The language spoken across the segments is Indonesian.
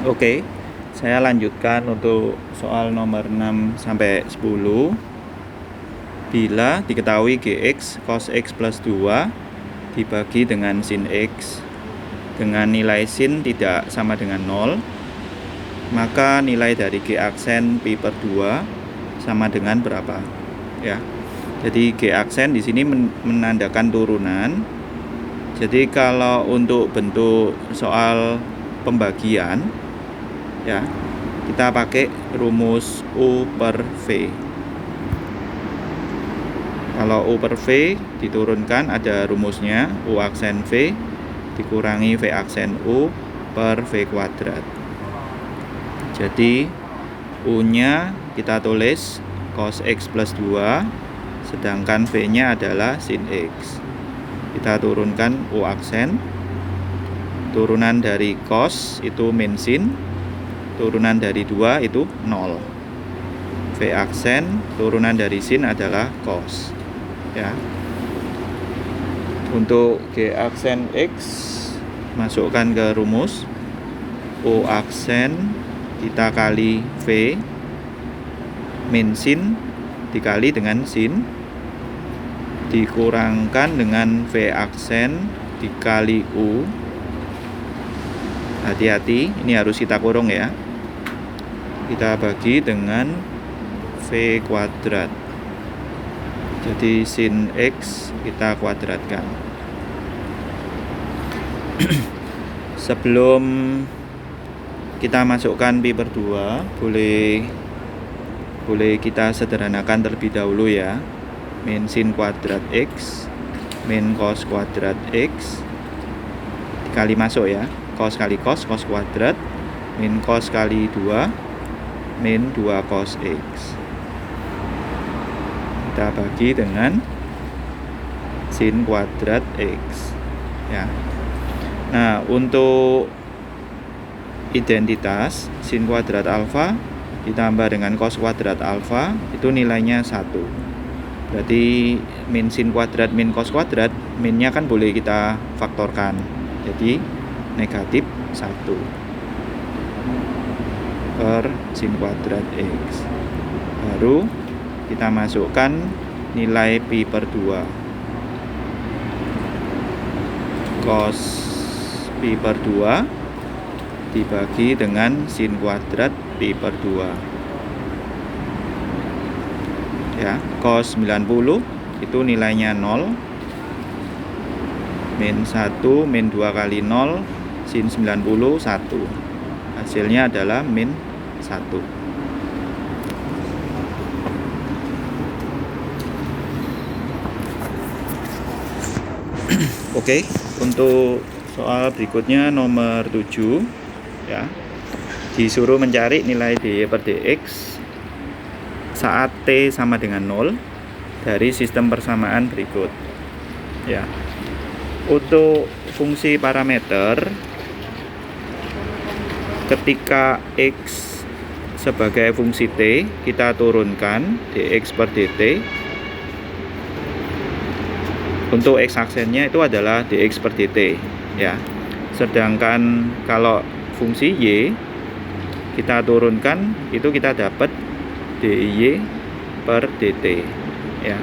Oke, saya lanjutkan untuk soal nomor 6 sampai 10. Bila diketahui Gx cos X plus 2 dibagi dengan sin X dengan nilai sin tidak sama dengan 0, maka nilai dari G aksen pi per 2 sama dengan berapa? Ya. Jadi G aksen di sini menandakan turunan. Jadi kalau untuk bentuk soal pembagian, ya, kita pakai rumus U per V. Kalau U per V diturunkan ada rumusnya U aksen V dikurangi V aksen U per V kuadrat. Jadi U nya kita tulis cos X plus 2, sedangkan V nya adalah sin X. Kita turunkan U aksen, turunan dari cos itu min sin, turunan dari 2 itu 0. V aksen turunan dari sin adalah cos. Ya. Untuk G aksen X masukkan ke rumus U aksen kita kali V min sin dikali dengan sin dikurangkan dengan V aksen dikali U. Hati-hati, ini harus kita kurung ya. Kita bagi dengan V kuadrat. Jadi sin X kita kuadratkan. Sebelum kita masukkan pi per 2, boleh kita sederhanakan terlebih dahulu ya. Min sin kuadrat X min cos kuadrat X dikali masuk ya. Cos kali cos, cos kuadrat min cos kali 2 min 2 cos X. Kita bagi dengan sin kuadrat X ya. Nah, untuk identitas sin kuadrat alfa ditambah dengan cos kuadrat alfa itu nilainya 1. Berarti min sin kuadrat min cos kuadrat, minnya kan boleh kita faktorkan. Jadi negatif 1 per sin kuadrat X. Baru kita masukkan nilai pi per 2. Cos pi per 2 dibagi dengan sin kuadrat pi per 2. Ya, cos 90 itu nilainya 0. Min 1 min 2 kali 0 sin 90 1. Hasilnya adalah min 1. Oke, untuk soal berikutnya nomor 7 ya. Disuruh mencari nilai dy per dx saat t sama dengan 0 dari sistem persamaan berikut. Ya. Untuk fungsi parameter ketika x sebagai fungsi t, kita turunkan dx per dt. Untuk x aksennya itu adalah dx per dt ya. Sedangkan kalau fungsi y kita turunkan itu kita dapat dy per dt ya.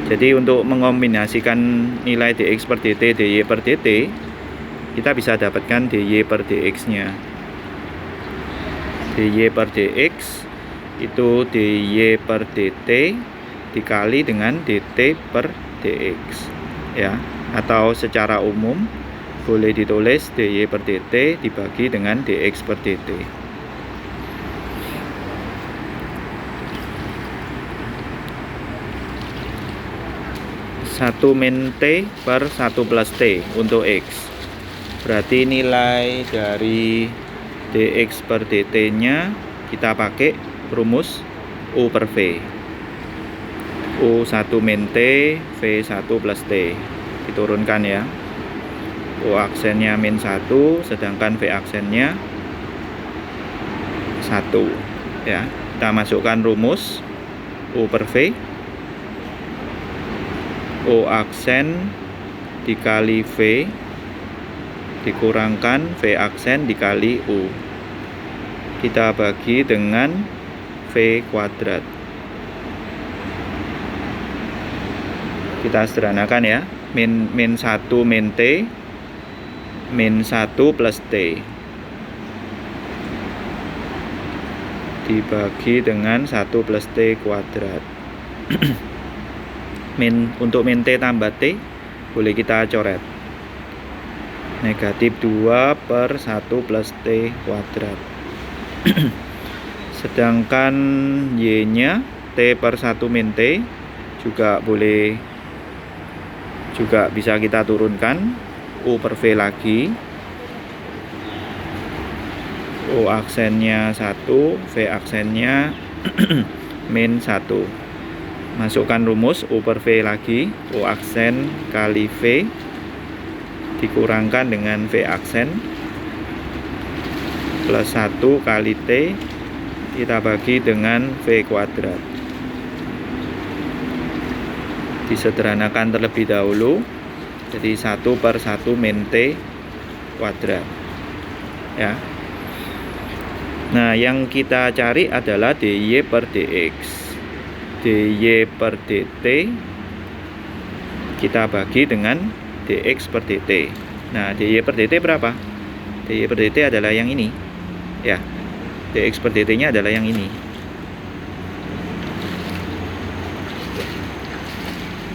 Jadi untuk mengombinasikan nilai dx per dt dy per dt, kita bisa dapatkan dy per dx nya. Dy per dx itu dy per dt dikali dengan dt per dx ya, atau secara umum boleh ditulis dy per dt dibagi dengan dx per dt. Satu min t per 1 plus t untuk x. Berarti nilai dari dx per dt nya kita pakai rumus U per V. U1 min T, V1 plus T. Diturunkan ya. U aksennya min 1, sedangkan V aksennya 1. Ya, kita masukkan rumus U per V. U aksen dikali V dikurangkan V aksen dikali U. kita bagi dengan V kuadrat. Kita sederhanakan ya, min 1 min T, min 1 plus T dibagi dengan 1 plus T kuadrat. Untuk min T tambah T boleh kita coret, negatif 2 per 1 plus T kuadrat. Sedangkan Y nya T per 1 min T juga bisa kita turunkan, U per V lagi, U aksennya 1, V aksennya min 1. Masukkan rumus U per V lagi, U aksen kali V dikurangkan dengan V aksen plus 1 kali T kita bagi dengan V kuadrat. Disederhanakan terlebih dahulu, jadi 1 per 1 min T kuadrat ya. Nah, yang kita cari adalah dy per dx. dy per dt kita bagi dengan dx per dt. Nah, dy per dt berapa? dy per dt adalah yang ini ya. dx per dt nya adalah yang ini.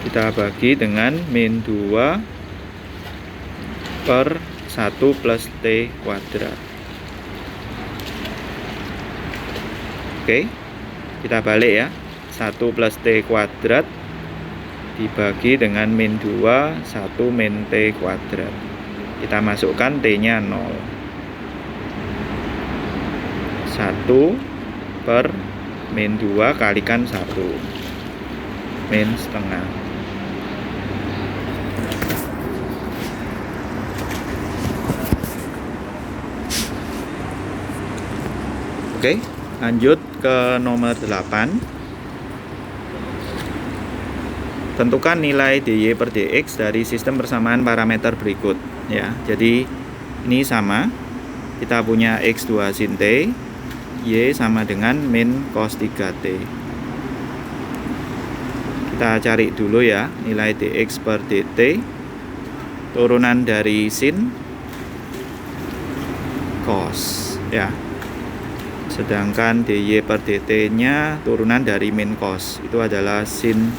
Kita bagi dengan min 2 per 1 plus T kuadrat. Oke, kita balik ya. 1 plus T kuadrat dibagi dengan min 2, 1 min T kuadrat. Kita masukkan T nya 0. 1 per min 2 kalikan 1, min setengah. Oke, lanjut ke nomor 8. Tentukan nilai dy per dx dari sistem persamaan parameter berikut ya. Jadi ini sama, kita punya x2 sin t, y sama dengan min cos 3t. Kita cari dulu ya nilai dx per dt, turunan dari sin cos ya. Sedangkan dy per dt nya turunan dari min cos, itu adalah sin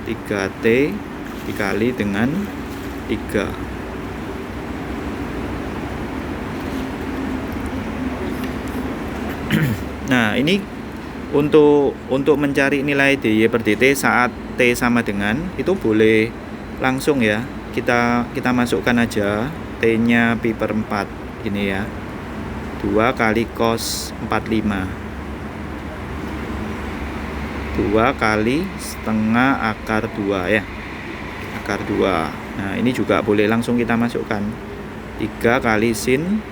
3t dikali dengan 3. Nah, ini untuk mencari nilai dy per dt saat t sama dengan, itu boleh langsung ya. Kita masukkan aja t nya pi per 4 ini ya. 2 kali cos 45, 2 kali setengah akar 2 ya, akar 2. Nah, ini juga boleh langsung kita masukkan 3 kali sin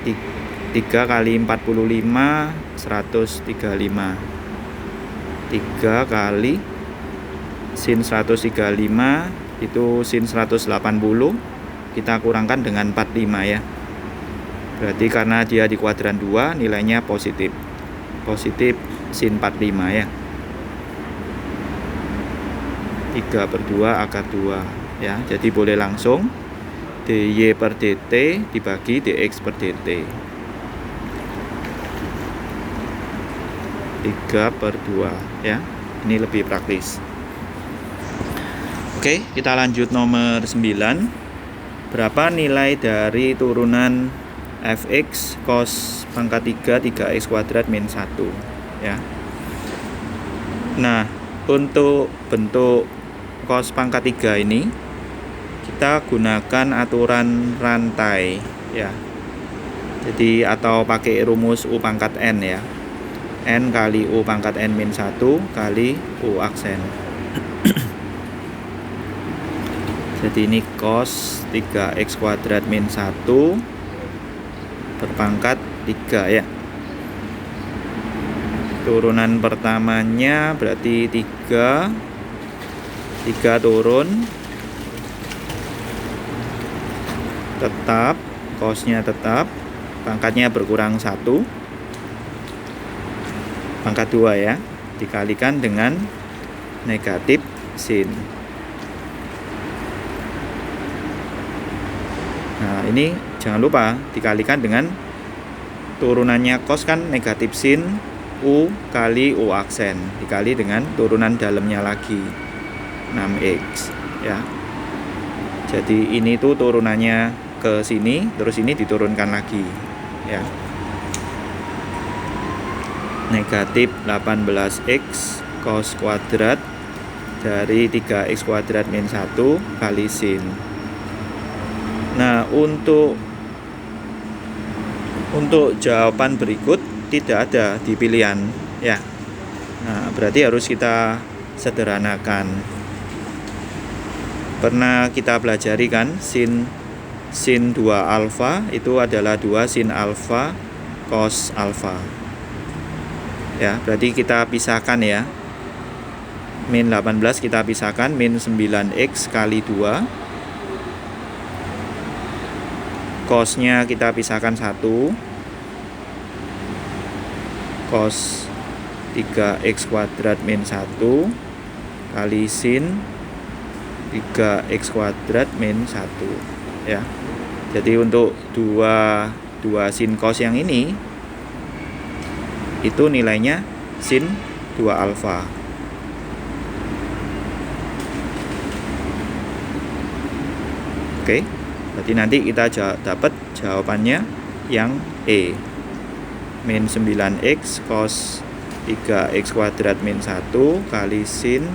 3 kali 45 135, 3 kali sin 135 itu sin 180, kita kurangkan dengan 45 ya. Berarti karena dia di kuadran 2 nilainya positif. Positif sin 45 ya. 3 per 2 akar 2 ya. Jadi boleh langsung dy per dt dibagi dx per dt. 3 per 2 ya. Ini lebih praktis. Oke, kita lanjut nomor 9. Berapa nilai dari turunan fx cos pangkat 3 3x kuadrat min 1 ya. Nah, untuk bentuk cos pangkat 3 ini kita gunakan aturan rantai ya. Jadi atau pakai rumus u pangkat n ya. N kali u pangkat n min 1 kali u aksen. Jadi ini cos 3x kuadrat min 1 berpangkat 3 ya. Turunan pertamanya berarti 3 turun, tetap, cosnya tetap, pangkatnya berkurang 1, pangkat 2 ya, dikalikan dengan negatif sin. Nah, ini jangan lupa dikalikan dengan turunannya cos kan negatif sin U kali U aksen, dikali dengan turunan dalamnya lagi 6x ya. Jadi ini tuh turunannya ke sini, terus ini diturunkan lagi ya. Negatif 18x cos kuadrat dari 3x kuadrat min 1 kali sin. Nah, untuk jawaban berikut tidak ada di pilihan ya. Nah, berarti harus kita sederhanakan. Pernah kita pelajari kan sin 2 alfa itu adalah 2 sin alfa cos alfa. Ya, berarti kita pisahkan ya. Min 18 kita pisahkan, min 9x kali 2. Cosnya kita pisahkan 1, cos 3x kuadrat min 1 kali sin 3x kuadrat min 1 ya. Jadi untuk dua sin cos yang ini itu nilainya sin 2 alfa. Oke. Berarti nanti kita dapat jawabannya yang E. Min 9x cos 3x kuadrat min 1 kali sin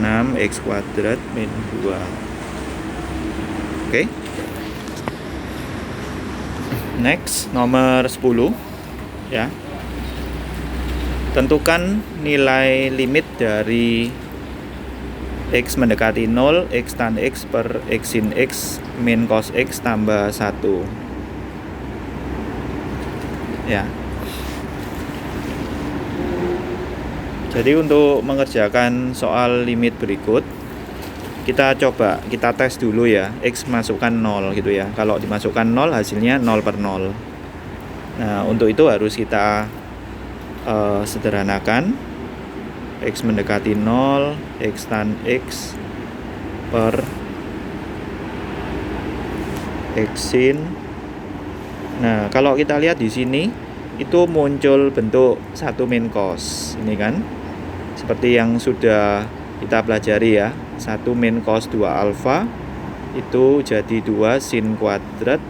6x kuadrat min 2. Oke. Next, nomor 10 ya. Tentukan nilai limit dari x mendekati 0, x tan x per x sin x min cos x tambah 1 ya. Jadi untuk mengerjakan soal limit berikut, kita tes dulu ya, x masukkan 0 gitu ya. Kalau dimasukkan 0 hasilnya 0 per 0. Nah, untuk itu harus kita sederhanakan. X mendekati 0, x tan x per x sin. Nah, kalau kita lihat di sini itu muncul bentuk 1 min cos. Ini kan seperti yang sudah kita pelajari ya. 1 min cos 2 alfa itu jadi 2 sin kuadrat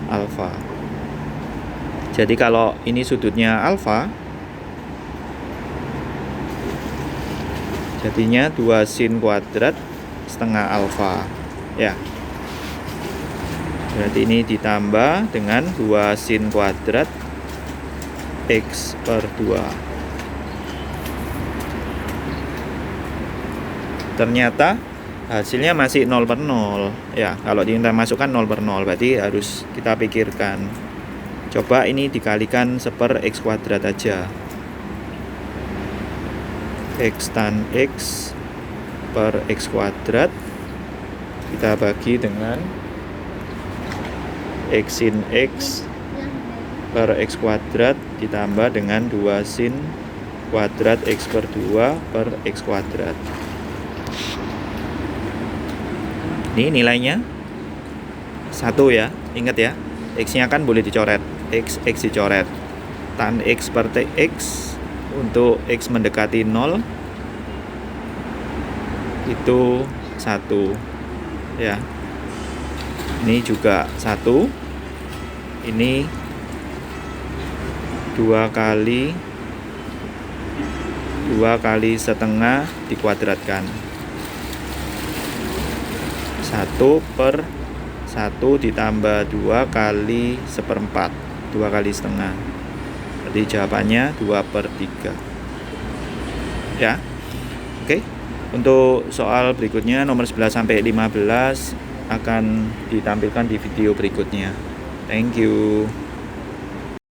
alfa. Jadi kalau ini sudutnya alfa, jadinya 2 sin kuadrat setengah alfa ya. Berarti ini ditambah dengan 2 sin kuadrat x per 2. Ternyata hasilnya masih 0 per 0 ya. Kalau kita masukkan 0 per 0 berarti harus kita pikirkan. Coba ini dikalikan seper x kuadrat aja. X tan x per x kuadrat kita bagi dengan x sin x per x kuadrat ditambah dengan 2 sin kuadrat x per 2 per x kuadrat. Ini nilainya 1 ya. Ingat ya, x-nya kan boleh dicoret. X dicoret. Tan x per tx untuk x mendekati 0 itu 1 ya. Ini juga 1. Ini 2 kali setengah dikuadratkan. 1 per 1 ditambah 2 kali seperempat, 2 kali setengah. Jadi jawabannya 2 per 3 ya. Oke. Untuk soal berikutnya nomor 11 sampai 15 akan ditampilkan di video berikutnya. Thank you.